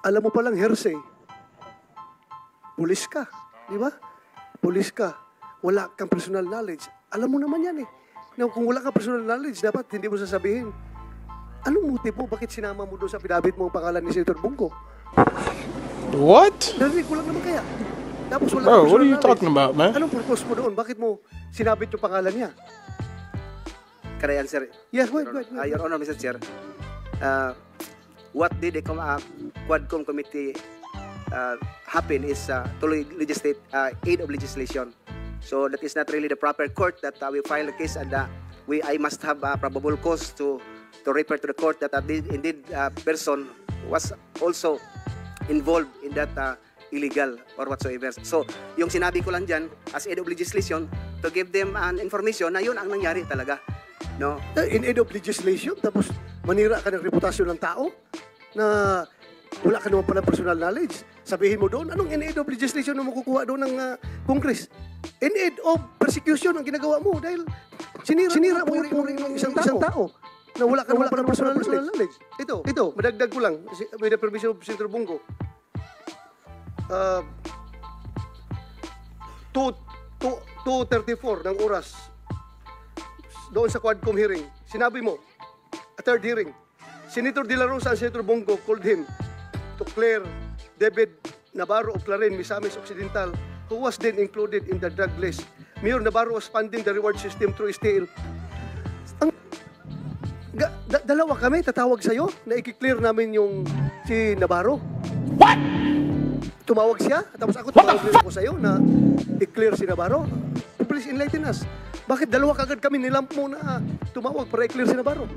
alam mo palang hearsay. Pulis ka, di ba? Pulis ka. Wala kang personal knowledge. Alam mo naman yan eh. Now, kung wala kang personal knowledge, dapat hindi mo sasabihin. Anong motibo? Bakit sinama mo doon sa pinabit mo ang pangalan ni Senator Bongo? What? Narinig ko lang naman kaya. Tapos wala Bro, kang what personal are you knowledge. talking about, man? Anong purpose mo doon? Bakit mo sinabit yung pangalan niya? Can I answer? Yes, wait. Your Honor, Mr. Chair. What did the Quadcom committee happen is to legislate aid of legislation. So that is not really the proper court that we file a case, and I must have probable cause to refer to the court that indeed person was also involved in that illegal or whatsoever. So yung sinabi ko lang dyan as aid of legislation to give them an information na yun ang nangyari talaga. No? In aid of legislation, tapos manira ka ng reputasyon ng tao na wala ka naman pala personal knowledge. Sabihin mo doon, anong in aid of legislation na makukuha doon ng Congress? In aid of persecution ang ginagawa mo dahil sinira mo yung isang tao na wala ka naman pala personal knowledge. Ito, madagdag ko lang, with the permission of Senator Bongo. 2:34 ng oras doon sa Quadcom hearing, sinabi mo, a third hearing, Senator De La Rosa and Senator Bongo called him to clear David Navarro of Clarin, Misamis Occidental, who was then included in the drug list. Mayor Navarro was funding the reward system through STL. Dalawa kami tatawag sa'yo na i-clear namin yung si Navarro. What? Tumawag siya, tapos ako tumawag din ako sa'yo na i-clear si Navarro. Please enlighten us. Bakit dalawa kagad kami nilamp mo na tumawag para i-clear si Navarro?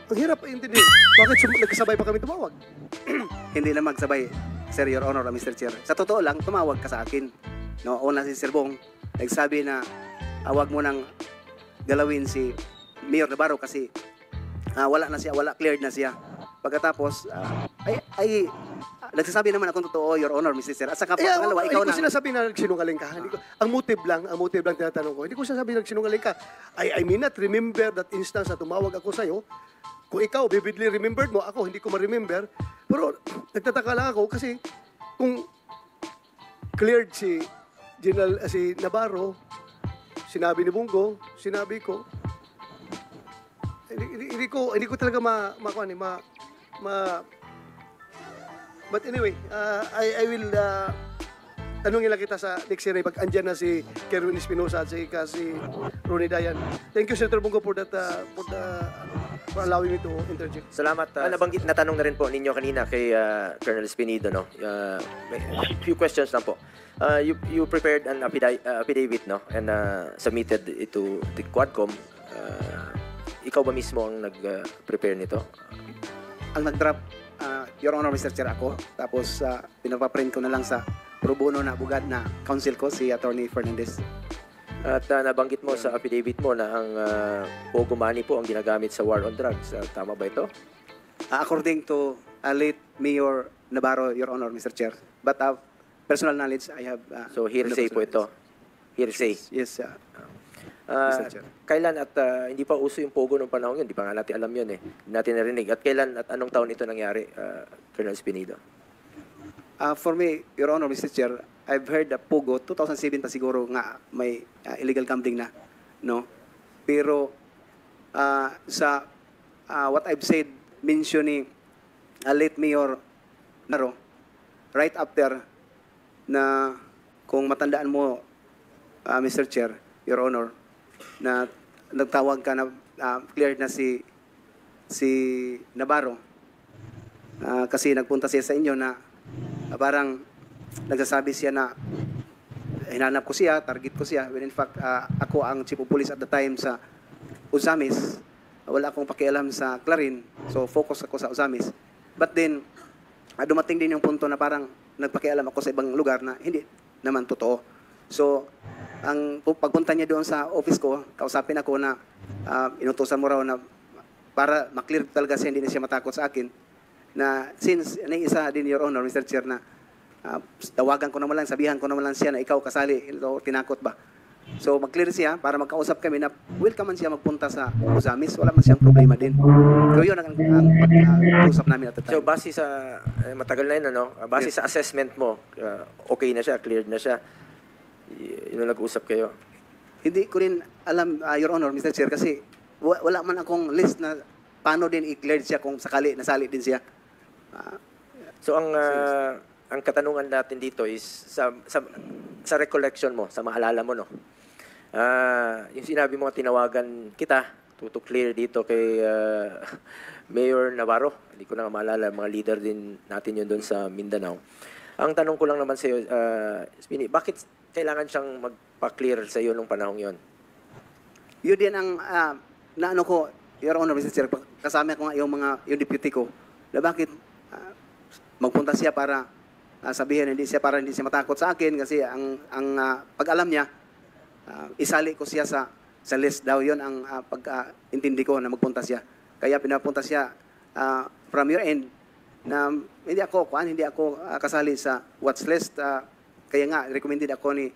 Ang hirap intindihin. Bakit nagkasabay pa kami tumawag? Hindi na magsabay, Sir, Your Honor, Mr. Chair. Sa totoo lang, tumawag ka sa akin. No, una si Sir Bong, nagsabi na wag mo nang galawin si Mayor Navarro kasi wala cleared na siya. Pagkatapos, nagsasabi naman akong totoo, Your Honor, Mr. Chair. At saka pangalawa, ikaw hindi na. ko sinasabi na nagsinungaling ka. Ang motive lang tinatanong ko. Hindi ko sinasabi na nagsinungaling ka. I may not remember that instance na tumawag ako sa'yo. Kung ikaw, vividly remembered mo, ako hindi ko ma-remember. Pero nagtataka lang ako kasi kung cleared si Navarro, sinabi ni Bungo, sinabi ko, hindi ko talaga but anyway, I will tanungin lang kita sa next hearing pag andyan na si Kerwin Espinosa at si Ronnie Dayan. Thank you, Senator Bungo, for for allowing me to interject. Salamat. Nabanggit na tanong na rin po ninyo kanina kay Colonel Espinido, no? May few questions lang po. You prepared an affidavit, no? And submitted it to the Quadcom. Ikaw ba mismo ang nag-prepare nito? Ang nag-draft, Your Honor, Mr. Chair, ako. Tapos, pinapaprint ko na lang sa pro bono na bugad na counsel ko, si Attorney Fernandez. At nabanggit mo sa affidavit mo na ang Pogo money po ang ginagamit sa war on drugs. Tama ba ito? According to late Mayor Navarro, Your Honor, Mr. Chair. But personal knowledge, I have... So, hearsay po ito. Hearsay. Yes, Mr. Chair. Kailan at hindi pa uso yung Pogo noong panahon yun? Hindi pa nga natin alam yun eh. Hindi natin narinig. At kailan at anong taon ito nangyari, Colonel Espinido? For me, Your Honor, Mr. Chair, I've heard that Pogo, 2007 pa siguro nga may illegal gambling na, no? Pero sa what I've said, mentioning late Mayor Naro, right after na kung matandaan mo, Mr. Chair, Your Honor, na nagtawag ka na cleared na si Navarro kasi nagpunta siya sa inyo na parang nagsasabi siya na hinanap ko siya, target ko siya, when in fact ako ang chief of police at the time sa Uzamis. Wala akong pakialam sa Clarin, so focus ako sa Uzamis. But then dumating din yung punto na parang nagpakialam ako sa ibang lugar na hindi naman totoo. So ang pagpunta niya doon sa office ko, kausapin ako na inutusan mo raw na para maklear talaga siya, hindi na siya matakot sa akin. Na since isa din, Your Honor, Mr. Chair, na tawagan ko naman lang, sabihan ko naman lang siya na ikaw kasali, ito, tinakot ba? So mag-clear siya para magkausap kami na welcome man siya magpunta sa Uzamis, wala man siyang problema din. So yun ang pag-usap namin at the So time. base sa matagal na yun ano, base sa assessment mo, okay na siya, cleared na siya. Yun ang nag-usap kayo. Hindi ko rin alam, Your Honor, Mr. Chair, kasi wala man akong list na paano din i-cleared siya kung sakali nasali din siya. So ang katanungan natin dito is sa recollection mo, sa maalala mo no. Yung sinabi mo tinawagan kita to clear dito kay Mayor Navarro. Hindi ko na maalala, mga leader din natin yun doon sa Mindanao. Ang tanong ko lang naman sa iyo, Spini, bakit kailangan siyang magpa-clear sa iyo nung panahong yon? Yun din ang naano ko, Your Honor, Mr. Chair, kasama ko nga yung deputy ko, na bakit magpunta siya para sabihin hindi siya matakot sa akin kasi ang pag-alam niya isali ko siya sa list daw. Yon ang pag-intindi ko na magpunta siya. Kaya pinapunta siya from your end na hindi ako kasali sa watch list. Kaya nga recommended ako ni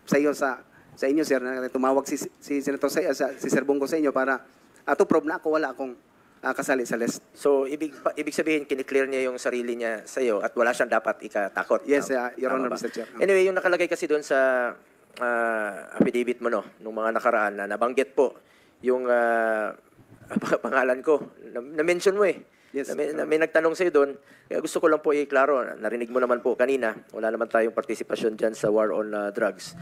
sa inyo sir na tumawag si Senator si Sir Bongo sa inyo para to prove na ako wala akong kasali sa list. So ibig sabihin kiniklear niya yung sarili niya sa iyo at wala siyang dapat ikatakot. Yes, Your Tama Honor, ba? Mr. Chair. Anyway, yung nakalagay kasi doon sa affidavit mo no, nung mga nakaraan na nabanggit po yung pangalan ko. Na-mention mo eh. Yes. May nagtanong sa'yo doon. Kaya gusto ko lang po i-klaro. Narinig mo naman po kanina. Wala naman tayong partisipasyon dyan sa war on drugs.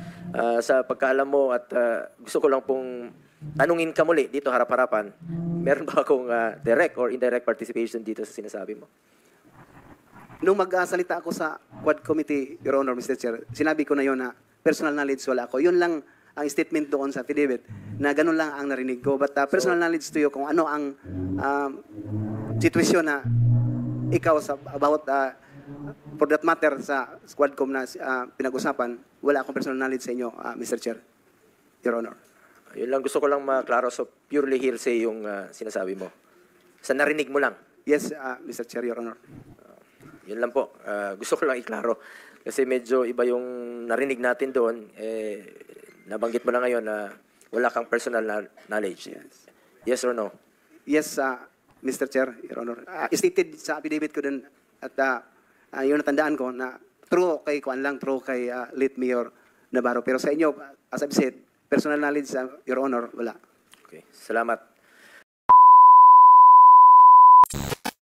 Sa pagkaalam mo at gusto ko lang pong tanungin ka muli dito harap-harapan. Meron ba akong direct or indirect participation dito sa sinasabi mo? Nung magsalita ako sa Quad Committee, Your Honor, Mr. Chair, sinabi ko na yon na personal knowledge wala ako. Yun lang ang statement doon sa affidavit na ganun lang ang narinig ko. But personal knowledge to you kung ano ang sitwasyon na ikaw about for that matter sa Squadcom na pinag-usapan, wala akong personal knowledge sa inyo, Mr. Chair, Your Honor. Yun lang gusto ko lang maklaro. So purely hearsay yung sinasabi mo. Sa narinig mo lang. Yes, Mr. Chair, Your Honor. Yun lang po. Gusto ko lang iklaro. Kasi medyo iba yung narinig natin doon. Nabanggit mo na ngayon na wala kang personal knowledge. Yes or no? Yes, Mr. Chair, Your Honor. Stated sa affidavit ko din at yung natandaan ko na true kay late Mayor Navarro. Pero sa inyo, as I've said, personal knowledge, Your Honor, wala. Okay. Salamat.